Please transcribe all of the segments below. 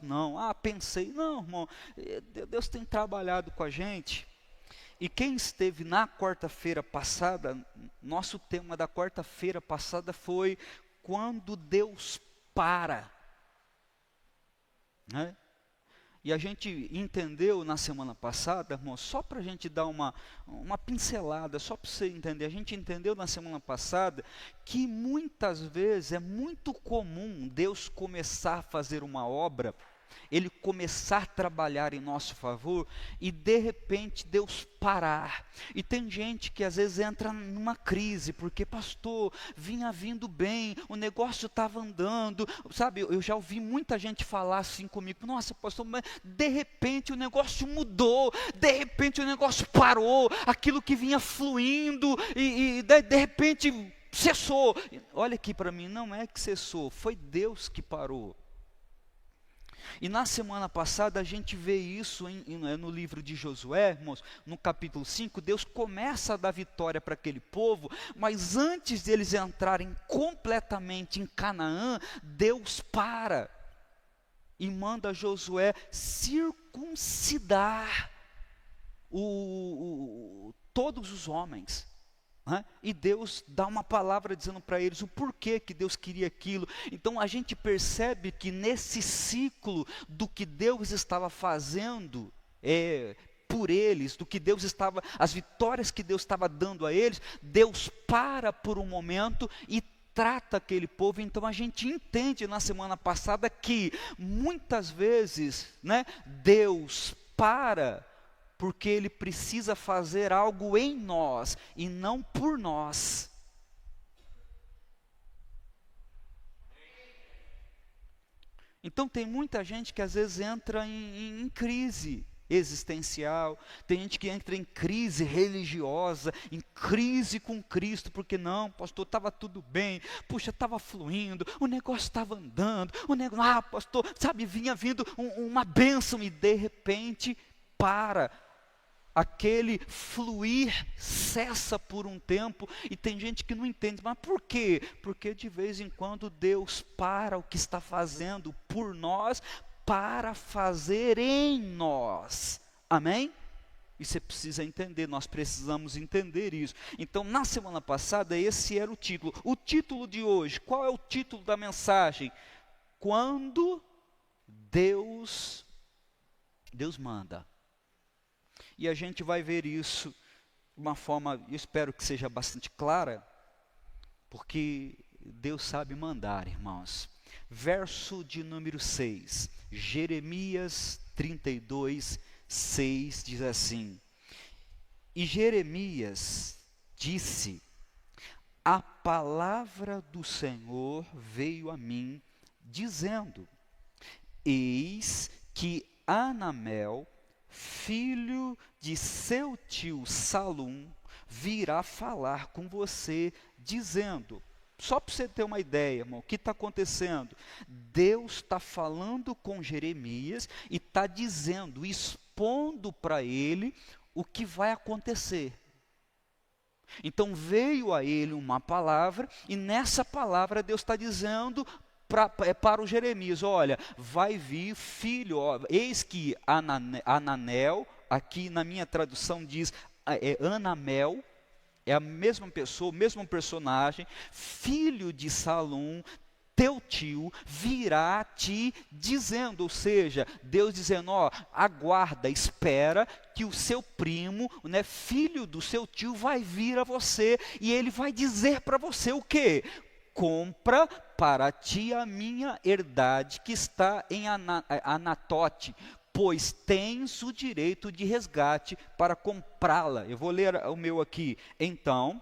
não. Ah, pensei. Não, irmão, Deus tem trabalhado com a gente. E quem esteve na quarta-feira passada, nosso tema da quarta-feira passada foi quando Deus para, né? E a gente entendeu na semana passada, irmão, só para a gente dar uma pincelada, só para você entender, a gente entendeu na semana passada que muitas vezes é muito comum Deus começar a fazer uma obra, Ele começar a trabalhar em nosso favor e de repente Deus parar. E tem gente que às vezes entra numa crise, porque pastor, vinha vindo bem, o negócio estava andando, sabe, eu já ouvi muita gente falar assim comigo, nossa pastor, mas de repente o negócio mudou, de repente o negócio parou, aquilo que vinha fluindo e de repente cessou. Olha aqui para mim, não é que cessou, foi Deus que parou. E na semana passada a gente vê isso no livro de Josué, irmãos, no capítulo 5, Deus começa a dar vitória para aquele povo, mas antes deles entrarem completamente em Canaã, Deus para e manda Josué circuncidar todos os homens. E Deus dá uma palavra dizendo para eles o porquê que Deus queria aquilo. Então a gente percebe que nesse ciclo do que Deus estava fazendo por eles, do que Deus estava, as vitórias que Deus estava dando a eles, Deus para por um momento e trata aquele povo. Então a gente entende na semana passada que muitas vezes, Deus para porque Ele precisa fazer algo em nós e não por nós. Então tem muita gente que às vezes entra em crise existencial, tem gente que entra em crise religiosa, em crise com Cristo, porque não, pastor, estava tudo bem, puxa, estava fluindo, o negócio estava andando, pastor, sabe, vinha vindo uma bênção e de repente para. Aquele fluir cessa por um tempo, e tem gente que não entende, mas por quê? Porque de vez em quando Deus para o que está fazendo por nós, para fazer em nós, amém? E você precisa entender, nós precisamos entender isso. Então na semana passada esse era o título de hoje, qual é o título da mensagem? Quando Deus manda. E a gente vai ver isso de uma forma, eu espero que seja bastante clara, porque Deus sabe mandar, irmãos. Verso de número 6, Jeremias 32, 6, diz assim: E Jeremias disse, a palavra do Senhor veio a mim, dizendo, eis que Anamel, filho de seu tio Salum, virá falar com você, dizendo, só para você ter uma ideia, irmão, o que está acontecendo? Deus está falando com Jeremias e está dizendo, expondo para ele o que vai acontecer. Então veio a ele uma palavra, e nessa palavra Deus está dizendo para o Jeremias, olha, vai vir filho, eis que Ananel, aqui na minha tradução diz, Anamel, é a mesma pessoa, o mesmo personagem, filho de Salum, teu tio, virá te dizendo, ou seja, Deus dizendo, aguarda, espera, que o seu primo, filho do seu tio, vai vir a você, e ele vai dizer para você o quê? Compra para ti a minha herdade que está em Anatote, pois tens o direito de resgate para comprá-la. Eu vou ler o meu aqui. Então,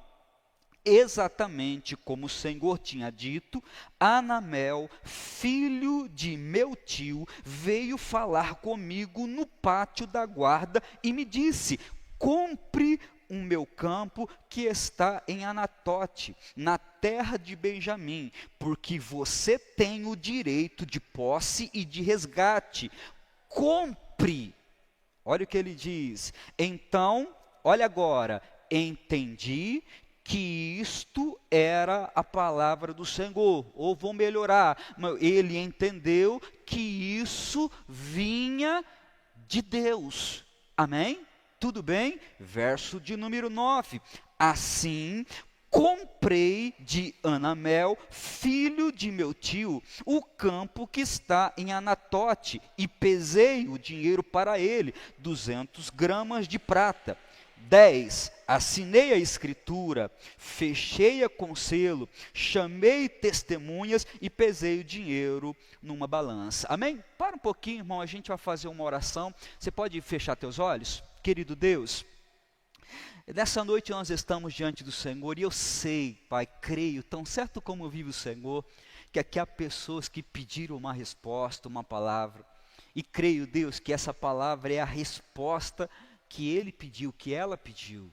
exatamente como o Senhor tinha dito, Anamel, filho de meu tio, veio falar comigo no pátio da guarda e me disse, compre o meu campo que está em Anatote, na terra de Benjamim, porque você tem o direito de posse e de resgate. Compre. Olha o que ele diz. Então, olha agora, entendi que isto era a palavra do Senhor, ou vou melhorar, ele entendeu que isso vinha de Deus. Amém? Tudo bem? Verso de número 9. Assim, comprei de Anamel, filho de meu tio, o campo que está em Anatote, e pesei o dinheiro para ele, 200 gramas de prata. 10. Assinei a escritura, fechei-a com selo, chamei testemunhas e pesei o dinheiro numa balança. Amém? Para um pouquinho, irmão, a gente vai fazer uma oração. Você pode fechar teus olhos? Querido Deus, nessa noite nós estamos diante do Senhor e eu sei, Pai, creio, tão certo como vive o Senhor, que aqui há pessoas que pediram uma resposta, uma palavra, e creio, Deus, que essa palavra é a resposta que ele pediu, que ela pediu,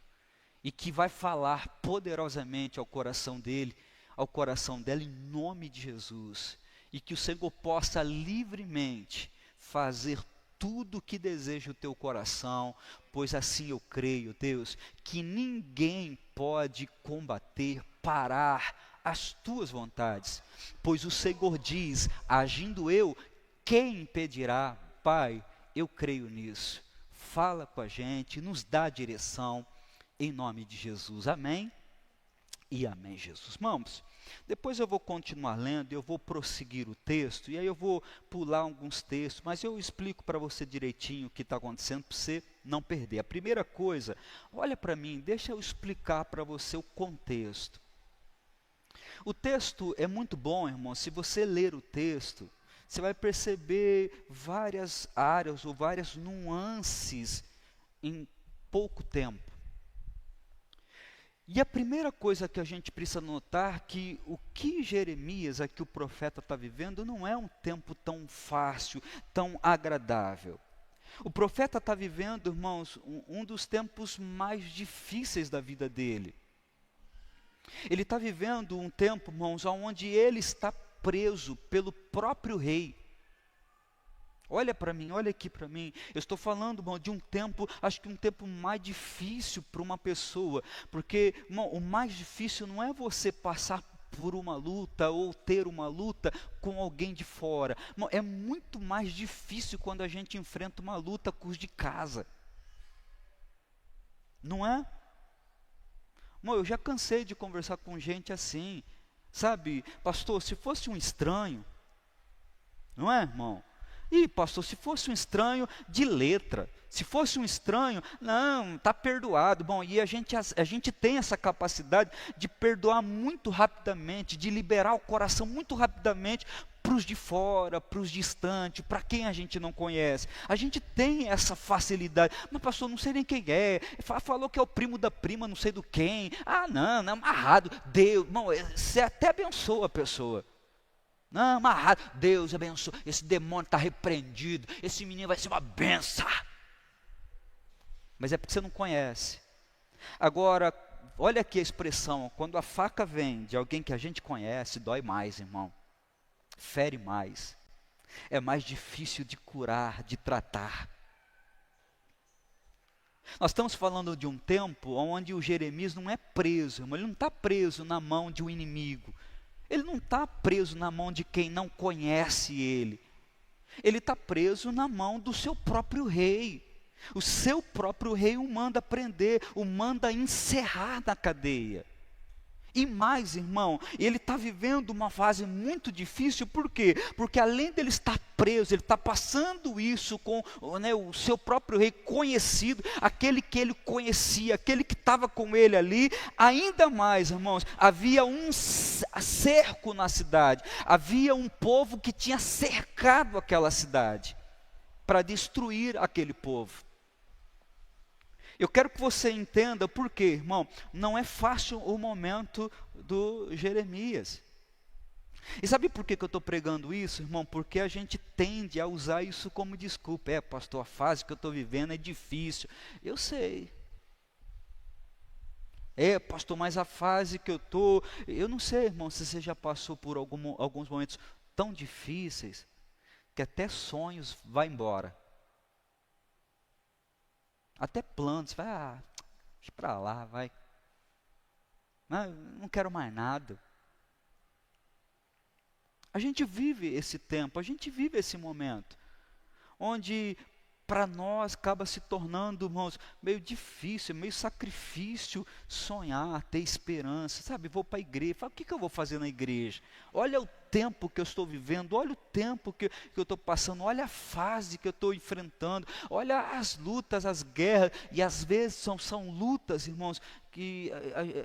e que vai falar poderosamente ao coração dele, ao coração dela, em nome de Jesus, e que o Senhor possa livremente fazer tudo o que deseja o teu coração, pois assim eu creio, Deus, que ninguém pode combater, parar as tuas vontades, pois o Senhor diz, agindo eu, quem impedirá? Pai, eu creio nisso. Fala com a gente, nos dá direção, em nome de Jesus. Amém? E amém, Jesus. Vamos, depois eu vou continuar lendo, eu vou prosseguir o texto, e aí eu vou pular alguns textos, mas eu explico para você direitinho o que está acontecendo, para você não perder. A primeira coisa, olha para mim, deixa eu explicar para você o contexto. O texto é muito bom, irmão, se você ler o texto, você vai perceber várias áreas ou várias nuances em pouco tempo. E a primeira coisa que a gente precisa notar que o que Jeremias, aqui o profeta, está vivendo, não é um tempo tão fácil, tão agradável. O profeta está vivendo, irmãos, um dos tempos mais difíceis da vida dele. Ele está vivendo um tempo, irmãos, onde ele está preso pelo próprio rei. Olha para mim, olha aqui para mim. Eu estou falando, irmão, de um tempo, acho que um tempo mais difícil para uma pessoa. Porque, irmão, o mais difícil não é você passar por uma luta ou ter uma luta com alguém de fora. Irmão, é muito mais difícil quando a gente enfrenta uma luta com os de casa. Não é? Irmão, eu já cansei de conversar com gente assim. Sabe, pastor, se fosse um estranho, não é, irmão? Ih, pastor, se fosse um estranho de letra, se fosse um estranho, não, está perdoado. Bom, e a gente tem essa capacidade de perdoar muito rapidamente, de liberar o coração muito rapidamente para os de fora, para os distantes, para quem a gente não conhece. A gente tem essa facilidade. Mas pastor, não sei nem quem é. Falou que é o primo da prima, não sei do quem. Ah, não, amarrado. Deus, irmão, você até abençoa a pessoa. Não, amarrado, Deus abençoe, esse demônio está repreendido, esse menino vai ser uma benção. Mas é porque você não conhece. Agora, olha aqui a expressão, quando a faca vem de alguém que a gente conhece, dói mais, irmão. Fere mais. É mais difícil de curar, de tratar. Nós estamos falando de um tempo onde o Jeremias não é preso, irmão, ele não está preso na mão de um inimigo. Ele não está preso na mão de quem não conhece ele. Ele está preso na mão do seu próprio rei. O seu próprio rei o manda prender, o manda encerrar na cadeia. E mais, irmão, ele está vivendo uma fase muito difícil, por quê? Porque além dele estar preso, ele está passando isso com o seu próprio rei conhecido, aquele que ele conhecia, aquele que estava com ele ali. Ainda mais, irmãos, havia um cerco na cidade, havia um povo que tinha cercado aquela cidade, para destruir aquele povo. Eu quero que você entenda por quê, irmão, não é fácil o momento do Jeremias. E sabe por que eu estou pregando isso, irmão? Porque a gente tende a usar isso como desculpa. É, pastor, a fase que eu estou vivendo é difícil. Eu sei. É, pastor, mas a fase que eu estou... Eu não sei, irmão, se você já passou por alguns momentos tão difíceis, que até sonhos vai embora. Até planos, vai, deixa para lá, vai. Não quero mais nada. A gente vive esse tempo, a gente vive esse momento, onde para nós acaba se tornando, irmãos, meio difícil, meio sacrifício sonhar, ter esperança, sabe? Vou para a igreja, falo, o que eu vou fazer na igreja? Olha o tempo que eu estou vivendo, olha o tempo que eu estou passando, olha a fase que eu estou enfrentando, olha as lutas, as guerras, e às vezes são lutas, irmãos, que,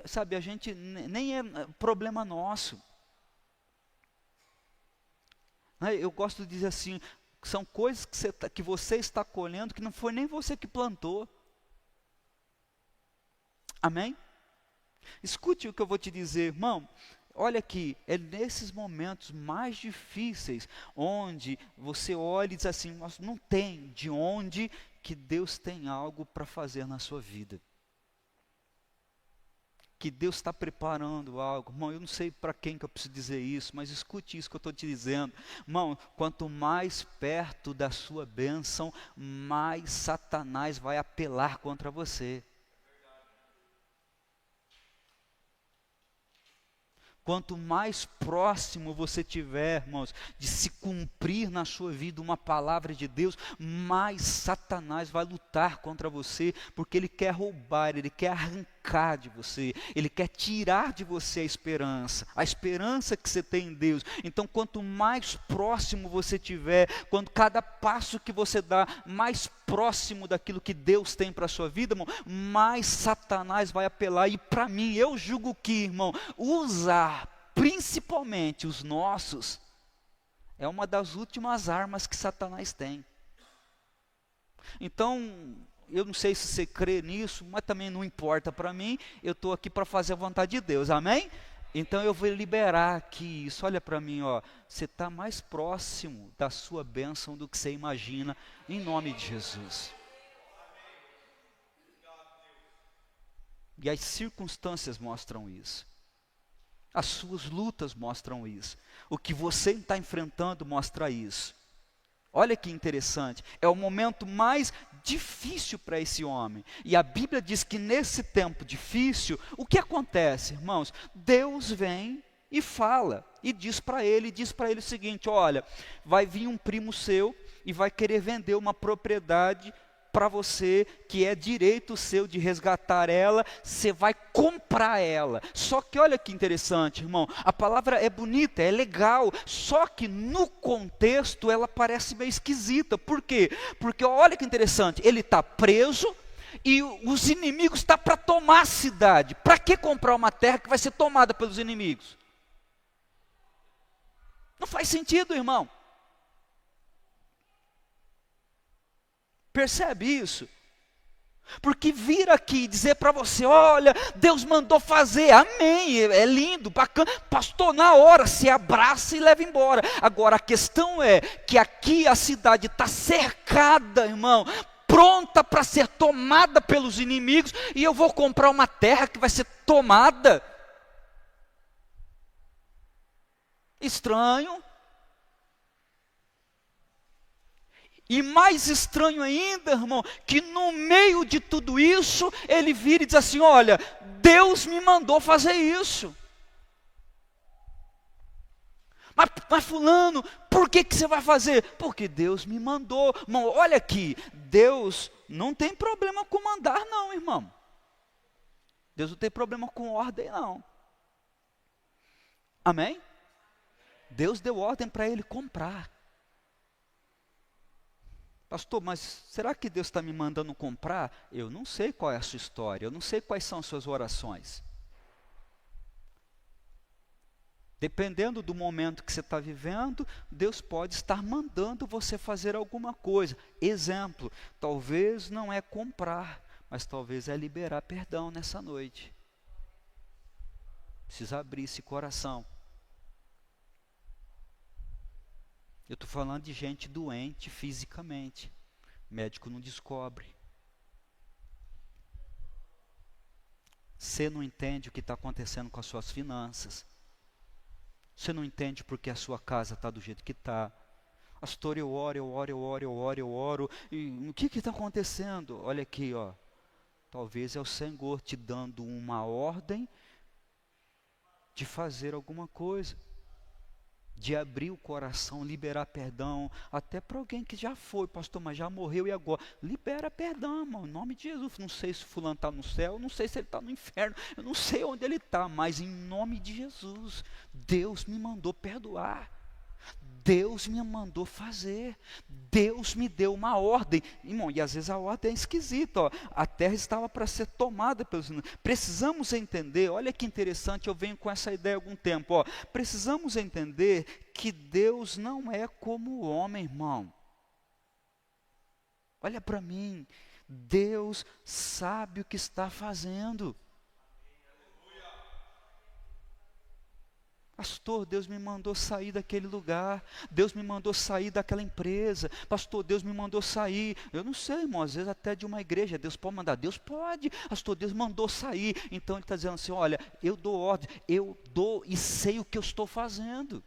sabe, a gente nem é problema nosso. Eu gosto de dizer assim, são coisas que você está colhendo que não foi nem você que plantou. Amém? Escute o que eu vou te dizer, irmão. Olha aqui, é nesses momentos mais difíceis, onde você olha e diz assim, mas não tem de onde que Deus tem algo para fazer na sua vida. Que Deus está preparando algo. Irmão, eu não sei para quem que eu preciso dizer isso, mas escute isso que eu estou te dizendo. Irmão, quanto mais perto da sua bênção, mais Satanás vai apelar contra você. Quanto mais próximo você tiver, irmãos, de se cumprir na sua vida uma palavra de Deus, mais Satanás vai lutar contra você, porque ele quer roubar, ele quer arrancar de você, ele quer tirar de você a esperança que você tem em Deus. Então, quanto mais próximo você tiver, quando cada passo que você dá, mais próximo daquilo que Deus tem para a sua vida, irmão, mais Satanás vai apelar. E para mim, eu julgo que, irmão, usar principalmente os nossos é uma das últimas armas que Satanás tem. Então, eu não sei se você crê nisso, mas também não importa para mim, eu estou aqui para fazer a vontade de Deus, amém? Então eu vou liberar aqui isso, olha para mim, ó, você está mais próximo da sua bênção do que você imagina, em nome de Jesus. E as circunstâncias mostram isso. As suas lutas mostram isso. O que você está enfrentando mostra isso. Olha que interessante. É o momento mais difícil para esse homem. E a Bíblia diz que nesse tempo difícil, o que acontece, irmãos? Deus vem e fala. E diz para ele o seguinte, olha, vai vir um primo seu e vai querer vender uma propriedade para você, que é direito seu de resgatar ela, você vai comprar ela. Só que olha que interessante, irmão, a palavra é bonita, é legal, só que no contexto ela parece meio esquisita. Por quê? Porque olha que interessante, ele está preso e os inimigos estão para tomar a cidade. Para que comprar uma terra que vai ser tomada pelos inimigos? Não faz sentido, irmão. Percebe isso? Porque vir aqui e dizer para você, olha, Deus mandou fazer, amém, é lindo, bacana, pastor, na hora, se abraça e leva embora. Agora a questão é que aqui a cidade está cercada, irmão, pronta para ser tomada pelos inimigos, e eu vou comprar uma terra que vai ser tomada. Estranho. E mais estranho ainda, irmão, que no meio de tudo isso, ele vira e diz assim, olha, Deus me mandou fazer isso. Mas fulano, por que você vai fazer? Porque Deus me mandou. Irmão, olha aqui, Deus não tem problema com mandar não, irmão. Deus não tem problema com ordem não. Amém? Deus deu ordem para ele comprar. Pastor, mas será que Deus está me mandando comprar? Eu não sei qual é a sua história, eu não sei quais são as suas orações. Dependendo do momento que você está vivendo, Deus pode estar mandando você fazer alguma coisa. Exemplo, talvez não é comprar, mas talvez é liberar perdão nessa noite. Precisa abrir esse coração. Eu estou falando de gente doente fisicamente. Médico não descobre. Você não entende o que está acontecendo com as suas finanças. Você não entende porque a sua casa está do jeito que está. Pastor, eu oro. E o que está acontecendo? Olha aqui, ó. Talvez é o Senhor te dando uma ordem de fazer alguma coisa. de abrir o coração, liberar perdão, até para alguém que já foi, pastor, mas já morreu e agora? Libera perdão, irmão, em nome de Jesus. Não sei se fulano está no céu, não sei se ele está no inferno, eu não sei onde ele está, mas em nome de Jesus, Deus me mandou perdoar. Deus me mandou fazer, Deus me deu uma ordem, irmão, e às vezes a ordem é esquisita, ó. A terra estava para ser tomada pelos... Precisamos entender, olha que interessante, eu venho com essa ideia há algum tempo, ó. Precisamos entender que Deus não é como o homem, irmão. Olha para mim, Deus sabe o que está fazendo. Pastor, Deus me mandou sair daquele lugar, Deus me mandou sair daquela empresa, pastor, Deus me mandou sair, eu não sei, irmão, às vezes até de uma igreja, Deus pode mandar, Deus pode, pastor, Deus mandou sair, então Ele está dizendo assim, olha, eu dou ordem, eu dou e sei o que eu estou fazendo.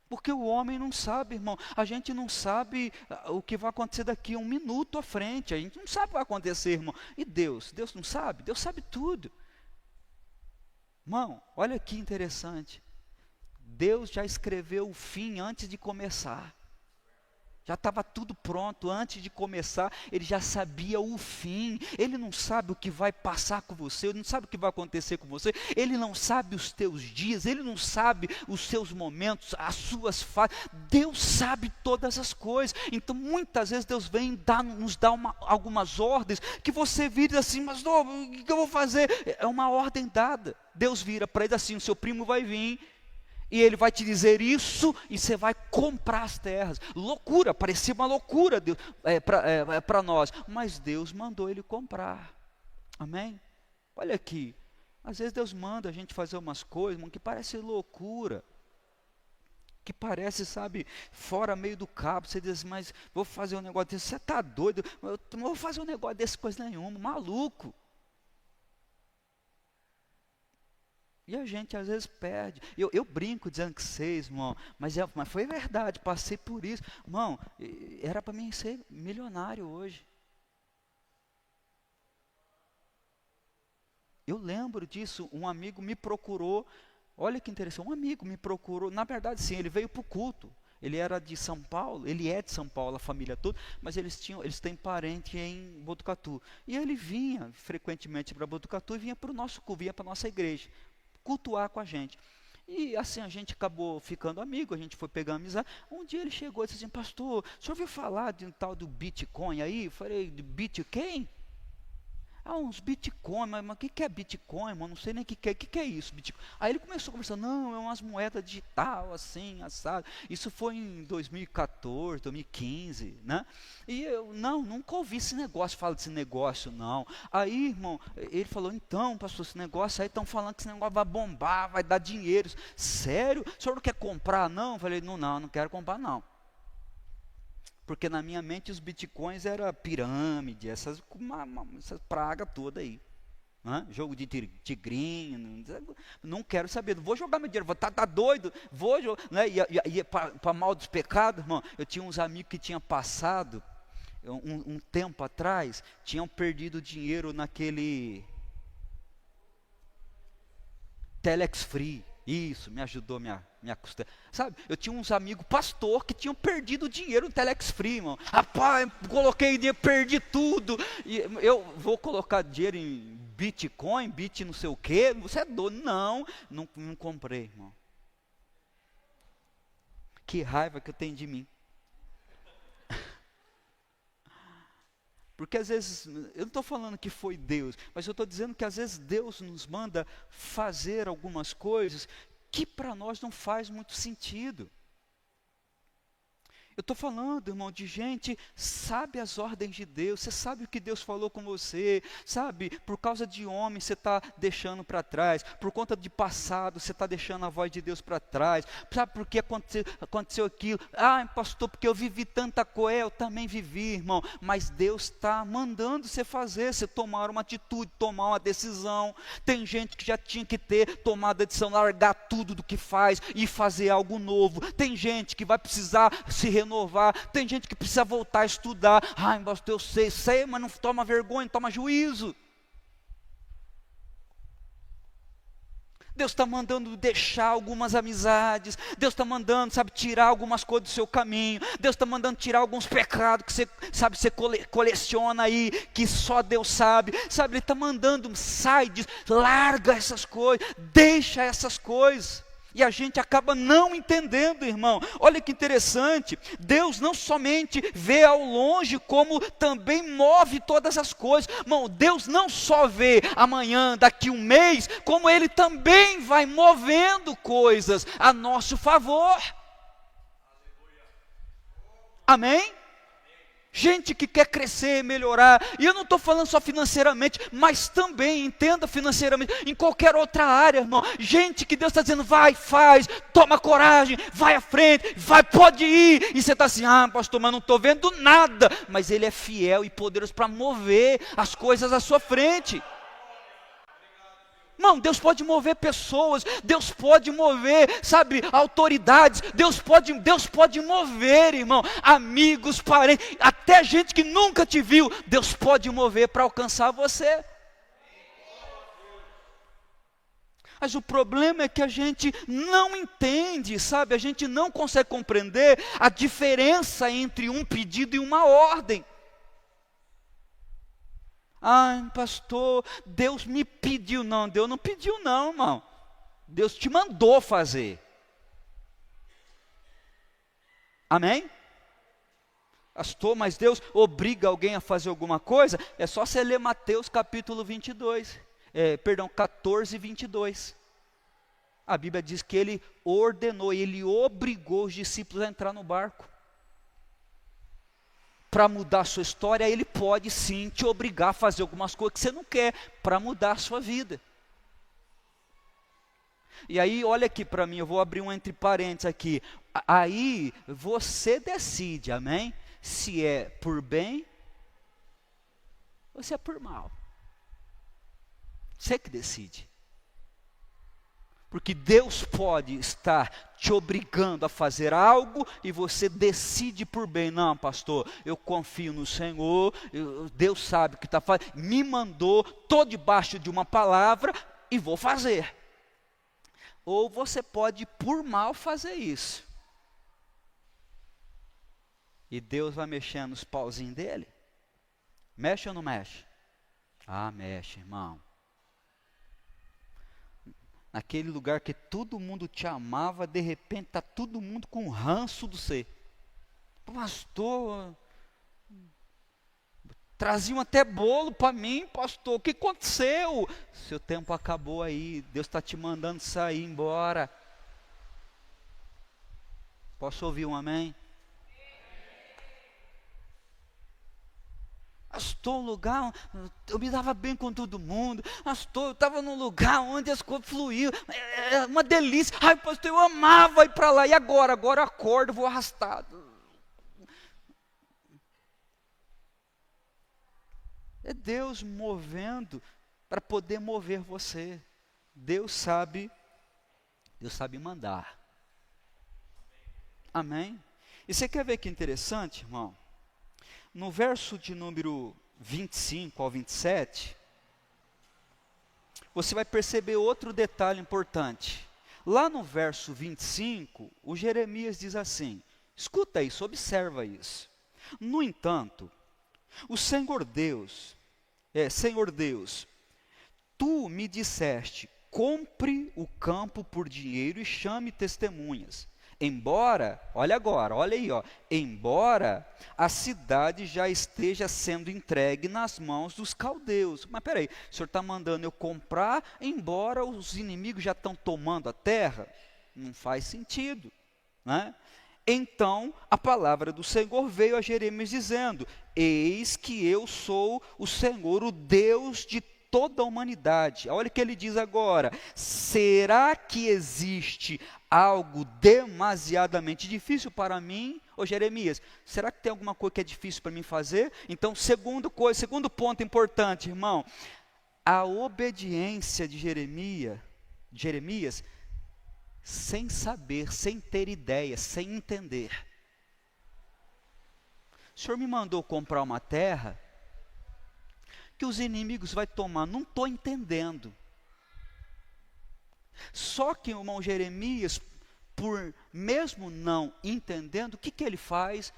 Porque o homem não sabe, irmão, a gente não sabe o que vai acontecer daqui a um minuto à frente, a gente não sabe o que vai acontecer, irmão, e Deus não sabe? Deus sabe tudo. Irmão, olha que interessante, Deus já escreveu o fim antes de começar, já estava tudo pronto, antes de começar, Ele já sabia o fim, Ele não sabe o que vai passar com você, Ele não sabe o que vai acontecer com você, Ele não sabe os teus dias, Ele não sabe os seus momentos, as suas fases, Deus sabe todas as coisas, então muitas vezes Deus vem nos dá algumas ordens, que você vira assim, mas não, o que eu vou fazer? É uma ordem dada, Deus vira para ele assim, o seu primo vai vir, e ele vai te dizer isso, e você vai comprar as terras. Loucura, parecia uma loucura para nós. Mas Deus mandou ele comprar. Amém? Olha aqui. Às vezes Deus manda a gente fazer umas coisas, irmão, que parece loucura. Que parece, sabe, fora meio do cabo. Você diz, mas vou fazer um negócio desse. Você está doido? Eu não vou fazer um negócio desse, coisa nenhuma. Maluco. E a gente às vezes perde. Eu brinco dizendo que vocês, irmão, mas foi verdade, passei por isso. Irmão, era para mim ser milionário hoje. Eu lembro disso, um amigo me procurou, olha que interessante, um amigo me procurou, na verdade sim, ele veio para o culto. Ele era de São Paulo, ele é de São Paulo, a família toda, mas eles têm parente em Botucatu. E ele vinha frequentemente para Botucatu e vinha para o nosso culto, vinha para a nossa igreja, cultuar com a gente. E assim a gente acabou ficando amigo, a gente foi pegar amizade. Um dia ele chegou e disse assim, pastor, o senhor ouviu falar de um tal do Bitcoin aí? Eu falei, de Bitcoin? Uns Bitcoin, mas o que é Bitcoin, mano? Não sei nem o que é isso, Bitcoin. Aí ele começou a conversar, não, é umas moedas digital, assim, assado. Isso foi em 2014, 2015, né? E eu, nunca ouvi esse negócio, fala desse negócio, não. Aí, irmão, ele falou, então, pastor, esse negócio aí, estão falando que esse negócio vai bombar, vai dar dinheiro. Sério? O senhor não quer comprar, não? Eu falei, não quero comprar, não. Porque na minha mente os bitcoins era pirâmide, essas praga toda aí. Jogo de tigrinho, não quero saber, não vou jogar meu dinheiro, tá doido, vou jogar, né? E para mal dos pecados, irmão, eu tinha uns amigos que tinham passado, um tempo atrás, tinham perdido dinheiro naquele Telex Free. Isso, me ajudou minha costela. Sabe, eu tinha uns amigos pastor que tinham perdido dinheiro no Telex Free, irmão. Rapaz, coloquei dinheiro, perdi tudo. E eu vou colocar dinheiro em Bitcoin, não sei o quê. Você é doido? Não comprei, irmão. Que raiva que eu tenho de mim. Porque às vezes, eu não estou falando que foi Deus, mas eu estou dizendo que às vezes Deus nos manda fazer algumas coisas que para nós não faz muito sentido. Eu estou falando, irmão, de gente, sabe as ordens de Deus, você sabe o que Deus falou com você, sabe, por causa de homem você está deixando para trás, por conta de passado você está deixando a voz de Deus para trás, sabe por que aconteceu aquilo? Pastor, porque eu vivi tanta coisa, eu também vivi, irmão, mas Deus está mandando você fazer, você tomar uma atitude, tomar uma decisão. Tem gente que já tinha que ter tomado a decisão, largar tudo do que faz e fazer algo novo. Tem gente que vai precisar se renovar, tem gente que precisa voltar a estudar. Pastor, eu sei, mas não toma vergonha, não toma juízo. Deus está mandando deixar algumas amizades, Deus está mandando, sabe, tirar algumas coisas do seu caminho, Deus está mandando tirar alguns pecados que você, sabe, você coleciona aí, que só Deus sabe, Ele está mandando, sai disso, larga essas coisas, deixa essas coisas. E a gente acaba não entendendo, irmão. Olha que interessante, Deus não somente vê ao longe, como também move todas as coisas. Irmão, Deus não só vê amanhã, daqui um mês, como Ele também vai movendo coisas a nosso favor. Amém? Gente que quer crescer, melhorar, e eu não estou falando só financeiramente, mas também, entenda financeiramente, em qualquer outra área, irmão. Gente que Deus está dizendo, vai, faz, toma coragem, vai à frente, vai, pode ir. E você está assim, pastor, mas não estou vendo nada. Mas Ele é fiel e poderoso para mover as coisas à sua frente. Irmão, Deus pode mover pessoas, Deus pode mover, sabe, autoridades, Deus pode mover, irmão, amigos, parentes, até gente que nunca te viu, Deus pode mover para alcançar você. Mas o problema é que a gente não entende, sabe, a gente não consegue compreender a diferença entre um pedido e uma ordem. Pastor, Deus me pediu. Não, Deus não pediu não, irmão. Deus te mandou fazer. Amém? Pastor, mas Deus obriga alguém a fazer alguma coisa? É só você ler Mateus capítulo 14, 22. A Bíblia diz que Ele ordenou, Ele obrigou os discípulos a entrar no barco. Para mudar a sua história, Ele pode sim te obrigar a fazer algumas coisas que você não quer, para mudar a sua vida. E aí, olha aqui para mim, eu vou abrir um entre parênteses aqui. Aí, você decide, amém? Se é por bem, ou se é por mal. Você que decide. Porque Deus pode estar te obrigando a fazer algo e você decide por bem. Não, pastor, eu confio no Senhor, Deus sabe o que está fazendo, me mandou, estou debaixo de uma palavra e vou fazer. Ou você pode por mal fazer isso. E Deus vai mexendo nos pauzinhos dele. Mexe ou não mexe? Mexe, irmão. Naquele lugar que todo mundo te amava, de repente está todo mundo com ranço do você. Pastor, traziam até bolo para mim, pastor, o que aconteceu? Seu tempo acabou aí, Deus está te mandando sair, embora. Posso ouvir um amém? Pastor, um lugar, eu me dava bem com todo mundo. Pastor, eu estava num lugar onde as coisas fluíam, é uma delícia. Pastor, eu amava ir para lá. E agora? Agora eu acordo, vou arrastado. É Deus movendo para poder mover você. Deus sabe mandar. Amém? E você quer ver que interessante, irmão? No verso de número 25 ao 27, você vai perceber outro detalhe importante. Lá no verso 25, o Jeremias diz assim, escuta isso, observa isso. No entanto, o Senhor Deus, tu me disseste, compre o campo por dinheiro e chame testemunhas. Embora, olha agora, olha aí, embora a cidade já esteja sendo entregue nas mãos dos caldeus. Mas peraí, o senhor está mandando eu comprar, embora os inimigos já estão tomando a terra? Não faz sentido, né? Então, a palavra do Senhor veio a Jeremias dizendo, eis que eu sou o Senhor, o Deus de toda a humanidade. Olha o que ele diz agora, será que existe algo demasiadamente difícil para mim? Ô Jeremias, será que tem alguma coisa que é difícil para mim fazer? Então, segundo ponto importante, irmão, a obediência de Jeremias, sem saber, sem ter ideia, sem entender. O Senhor me mandou comprar uma terra que os inimigos vão tomar, não estou entendendo. Só que o irmão Jeremias, por mesmo não entendendo, o que ele faz?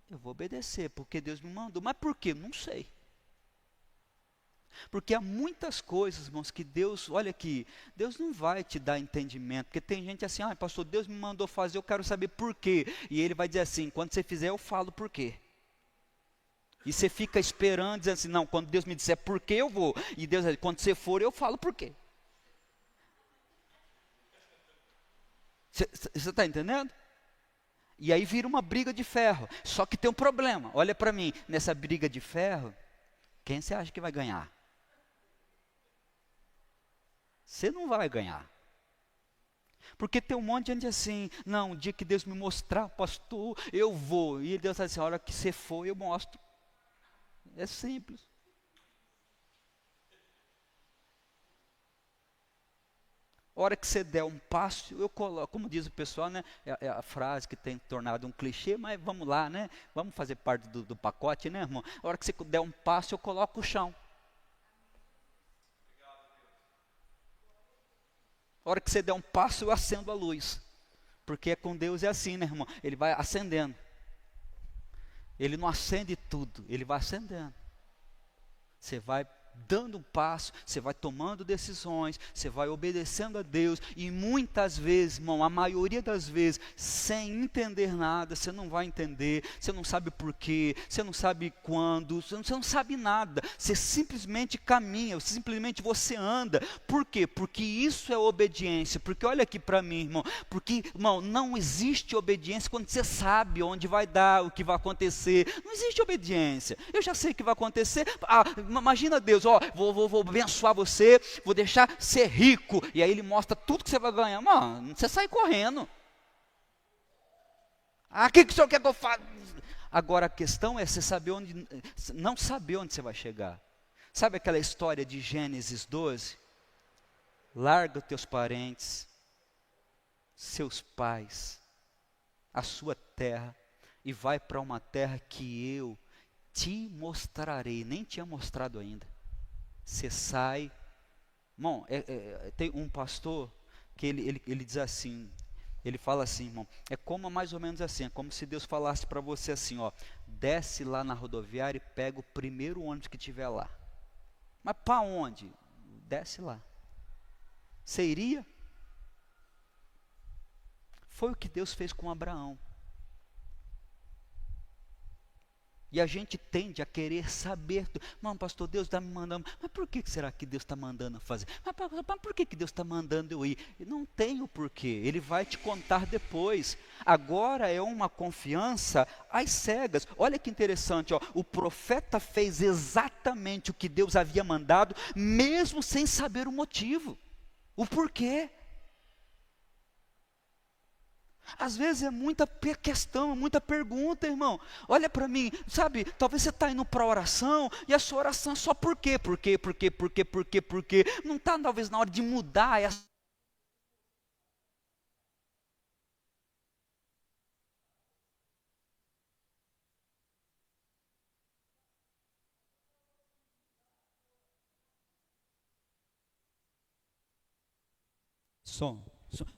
Eu vou obedecer, porque Deus me mandou. Mas por quê? Não sei. Porque há muitas coisas, irmãos, que Deus, olha aqui, Deus não vai te dar entendimento, porque tem gente assim, pastor, Deus me mandou fazer, eu quero saber por quê. E ele vai dizer assim, quando você fizer, eu falo por quê. E você fica esperando, dizendo assim, não, quando Deus me disser por quê, eu vou. E Deus diz, quando você for, eu falo por quê. Você está entendendo? E aí vira uma briga de ferro. Só que tem um problema, olha para mim, nessa briga de ferro, quem você acha que vai ganhar? Você não vai ganhar. Porque tem um monte de gente assim, não, o dia que Deus me mostrar, pastor, eu vou. E Deus vai dizer, a hora que você for, eu mostro. É simples. A hora que você der um passo, eu coloco, como diz o pessoal, né? É a frase que tem tornado um clichê, mas vamos lá, né? Vamos fazer parte do pacote, né, irmão? A hora que você der um passo, eu coloco o chão. A hora que você der um passo, eu acendo a luz. Porque com Deus é assim, né, irmão? Ele vai acendendo. Ele não acende tudo, ele vai acendendo. Você vai dando um passo, você vai tomando decisões, você vai obedecendo a Deus, e muitas vezes, irmão, a maioria das vezes, sem entender nada, você não vai entender, você não sabe porquê, você não sabe quando, você não sabe nada, você simplesmente caminha, simplesmente você anda. Por quê? Porque isso é obediência. Porque olha aqui para mim, irmão, porque, irmão, não existe obediência quando você sabe onde vai dar, o que vai acontecer. Não existe obediência. Eu já sei o que vai acontecer. Imagina Deus, vou abençoar você, vou deixar ser rico, e aí ele mostra tudo que você vai ganhar. Mano, você sai correndo. O que o senhor quer que eu faça? Agora a questão é você saber não saber onde você vai chegar. Sabe aquela história de Gênesis 12? Larga os teus parentes, seus pais, a sua terra, e vai para uma terra que eu te mostrarei. Nem tinha mostrado ainda. Você sai. Irmão, tem um pastor que ele diz assim, ele fala assim, irmão, é como mais ou menos assim, é como se Deus falasse para você assim, desce lá na rodoviária e pega o primeiro ônibus que tiver lá. Mas para onde? Desce lá. Você iria? Foi o que Deus fez com Abraão. E a gente tende a querer saber. Não, pastor, Deus está me mandando. Mas por que será que Deus está mandando fazer? Mas por que Deus está mandando eu ir? Não tem o porquê. Ele vai te contar depois. Agora é uma confiança às cegas. Olha que interessante. O profeta fez exatamente o que Deus havia mandado, mesmo sem saber o motivo. O porquê. Às vezes é muita questão, muita pergunta, irmão. Olha para mim, sabe, talvez você está indo para a oração, e a sua oração é só por quê? Por quê? Não está talvez na hora de mudar essa.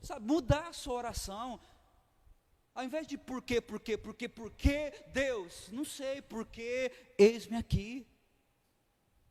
Sabe, mudar a sua oração. Ao invés de por quê, Deus, não sei porquê, eis-me aqui.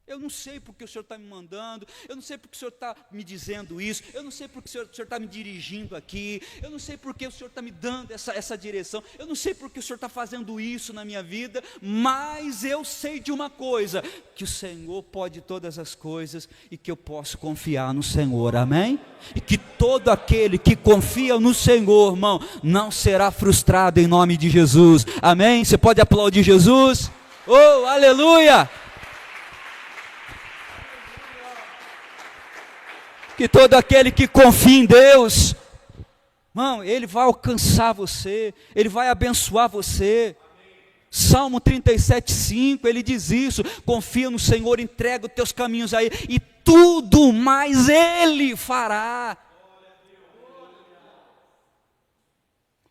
Eu não sei porque o Senhor está me mandando, eu não sei porque o Senhor está me dizendo isso, eu não sei porque o Senhor está me dirigindo aqui, eu não sei porque o Senhor está me dando essa direção, eu não sei porque o Senhor está fazendo isso na minha vida, mas eu sei de uma coisa, que o Senhor pode todas as coisas e que eu posso confiar no Senhor, amém? E que todo aquele que confia no Senhor, irmão, não será frustrado em nome de Jesus, amém? Você pode aplaudir Jesus? Oh, aleluia! Que todo aquele que confia em Deus, irmão, Ele vai alcançar você, Ele vai abençoar você. Salmo 37:5, ele diz isso: confia no Senhor, entrega os teus caminhos a Ele, e tudo mais Ele fará.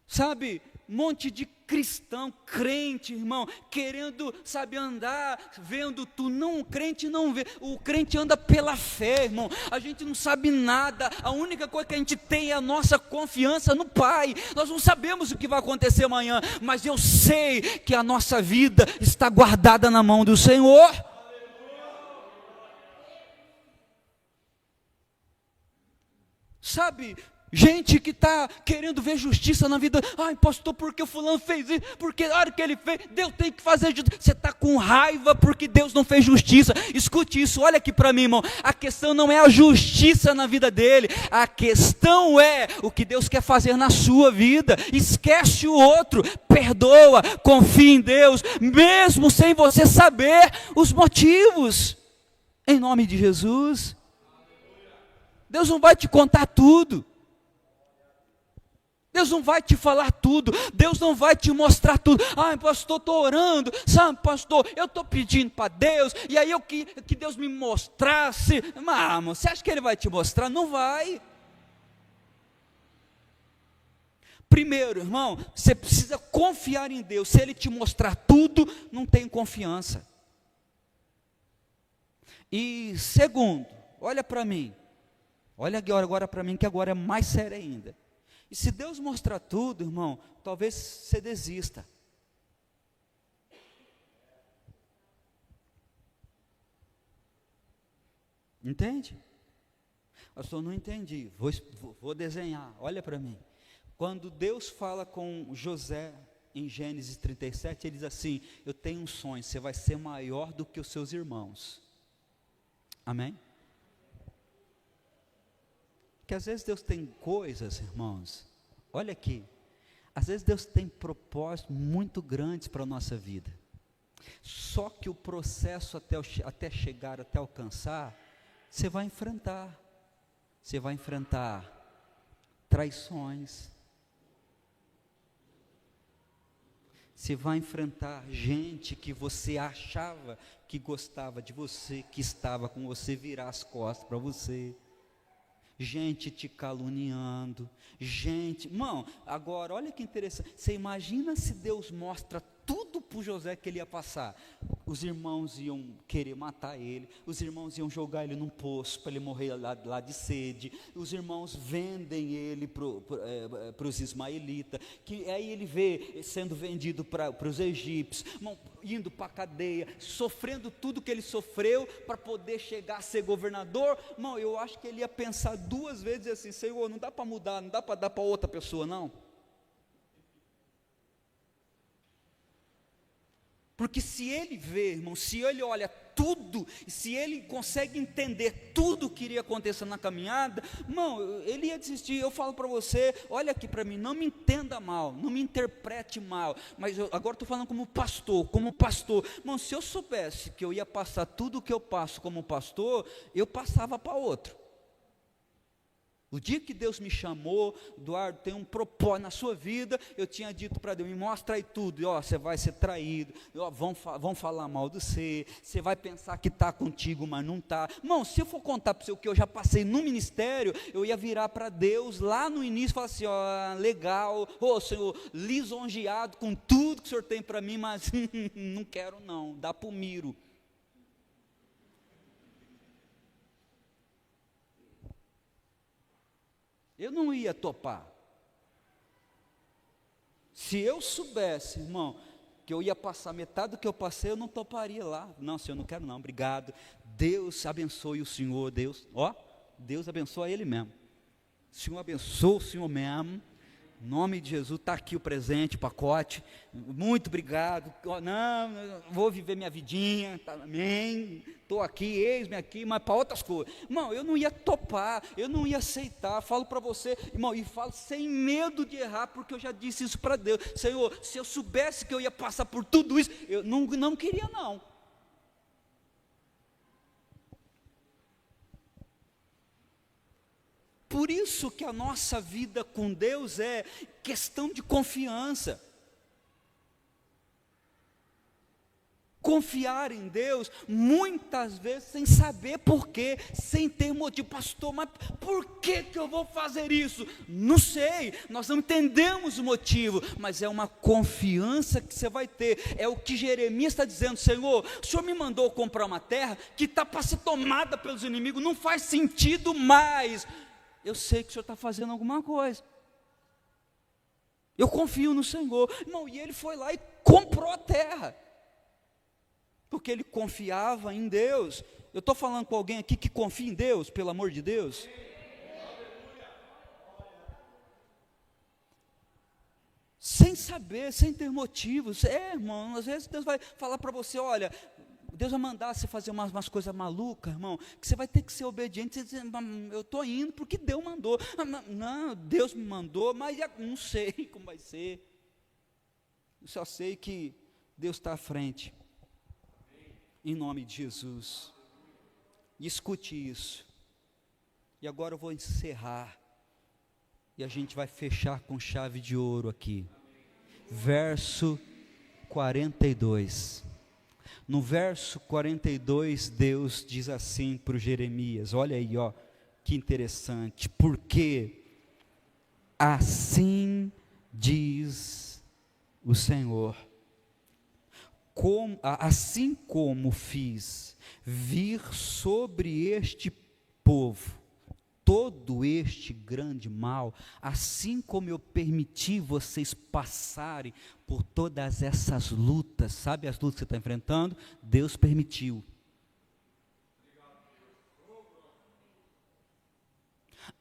Sabe, monte de cristão, crente, irmão, querendo, sabe, andar, vendo tu, não, o crente não vê, o crente anda pela fé, irmão, a gente não sabe nada, a única coisa que a gente tem é a nossa confiança no Pai, nós não sabemos o que vai acontecer amanhã, mas eu sei que a nossa vida está guardada na mão do Senhor. Sabe, gente que está querendo ver justiça na vida, ai pastor, porque o fulano fez isso, porque a hora que ele fez, Deus tem que fazer justiça, você está com raiva porque Deus não fez justiça, escute isso, olha aqui para mim, irmão, a questão não é a justiça na vida dele, a questão é o que Deus quer fazer na sua vida, esquece o outro, perdoa, confia em Deus, mesmo sem você saber os motivos, em nome de Jesus. Deus não vai te contar tudo, Deus não vai te falar tudo, Deus não vai te mostrar tudo. Ai pastor, estou orando, sabe pastor, eu estou pedindo para Deus, e aí eu que Deus me mostrasse, mas você acha que Ele vai te mostrar? Não vai. Primeiro, irmão, você precisa confiar em Deus, se Ele te mostrar tudo, não tem confiança. E segundo, olha para mim, olha agora para mim, que agora é mais sério ainda. E se Deus mostrar tudo, irmão, talvez você desista. Entende? Pastor, não entendi. Vou desenhar. Olha para mim. Quando Deus fala com José em Gênesis 37, ele diz assim: eu tenho um sonho, você vai ser maior do que os seus irmãos. Amém? Porque às vezes Deus tem coisas, irmãos, olha aqui, às vezes Deus tem propósitos muito grandes para a nossa vida, só que o processo até chegar, até alcançar, você vai enfrentar traições, você vai enfrentar gente que você achava que gostava de você, que estava com você, virar as costas para você, gente te caluniando, gente, irmão, agora olha que interessante, você imagina se Deus mostra tudo para o José que ele ia passar, os irmãos iam querer matar ele, os irmãos iam jogar ele num poço, para ele morrer lá de sede, os irmãos vendem ele para os ismaelitas, que aí ele vê sendo vendido para os egípcios, irmão, indo para a cadeia, sofrendo tudo que ele sofreu, para poder chegar a ser governador, irmão, eu acho que ele ia pensar duas vezes assim: Senhor, não dá para mudar, não dá para dar para outra pessoa não, porque se ele vê, irmão, se ele olha tudo, se ele consegue entender tudo o que iria acontecer na caminhada, irmão, ele ia desistir. Eu falo para você, olha aqui para mim, não me entenda mal, não me interprete mal, mas agora estou falando como pastor, irmão, se eu soubesse que eu ia passar tudo o que eu passo como pastor, eu passava para outro. O dia que Deus me chamou, Eduardo, tem um propósito na sua vida, eu tinha dito para Deus, me mostra aí tudo, ó, você vai ser traído, ó, vão falar mal de você, você vai pensar que está contigo, mas não está. Irmão, se eu for contar para você o que eu já passei no ministério, eu ia virar para Deus lá no início e falar assim: ó, legal, ô Senhor, lisonjeado com tudo que o Senhor tem para mim, mas não quero não, dá para o Miro. Eu não ia topar. Se eu soubesse, irmão, que eu ia passar metade do que eu passei, eu não toparia lá. Não, Senhor, não quero não, obrigado. Deus abençoe o Senhor, Deus, ó, Deus abençoa ele mesmo. O Senhor abençoe o Senhor mesmo. Em nome de Jesus, está aqui o presente, o pacote, muito obrigado, não, vou viver minha vidinha, tá, amém, estou aqui, eis-me aqui, mas para outras coisas, irmão, eu não ia topar, eu não ia aceitar, falo para você, irmão, e falo sem medo de errar, porque eu já disse isso para Deus: Senhor, se eu soubesse que eu ia passar por tudo isso, eu não queria não. Por isso que a nossa vida com Deus é questão de confiança. Confiar em Deus, muitas vezes sem saber porquê, sem ter motivo. Pastor, mas por que eu vou fazer isso? Não sei, nós não entendemos o motivo, mas é uma confiança que você vai ter. É o que Jeremias está dizendo: Senhor, o Senhor me mandou comprar uma terra que está para ser tomada pelos inimigos, não faz sentido mais. Eu sei que o Senhor está fazendo alguma coisa. Eu confio no Senhor. Irmão, e ele foi lá e comprou a terra, porque ele confiava em Deus. Eu estou falando com alguém aqui que confia em Deus, pelo amor de Deus? Sem saber, sem ter motivos. Irmão, às vezes Deus vai falar para você: olha, Deus vai mandar você fazer umas coisas malucas, irmão, que você vai ter que ser obediente. Você diz: eu estou indo porque Deus mandou. Não, Deus me mandou, mas não sei como vai ser. Eu só sei que Deus está à frente. Em nome de Jesus. Escute isso. E agora eu vou encerrar. E a gente vai fechar com chave de ouro aqui. Verso 42. No verso 42, Deus diz assim para o Jeremias. Olha aí, ó, que interessante. Porque assim diz o Senhor: assim como fiz vir sobre este povo todo este grande mal, assim como eu permiti vocês passarem por todas essas lutas, sabe as lutas que você está enfrentando? Deus permitiu.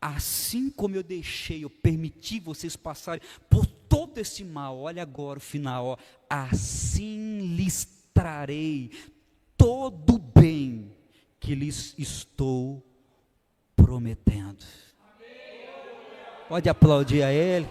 Assim como eu permiti vocês passarem por todo esse mal, olha agora o final, ó, assim lhes trarei todo o bem que lhes estou prometendo. Pode aplaudir a Ele.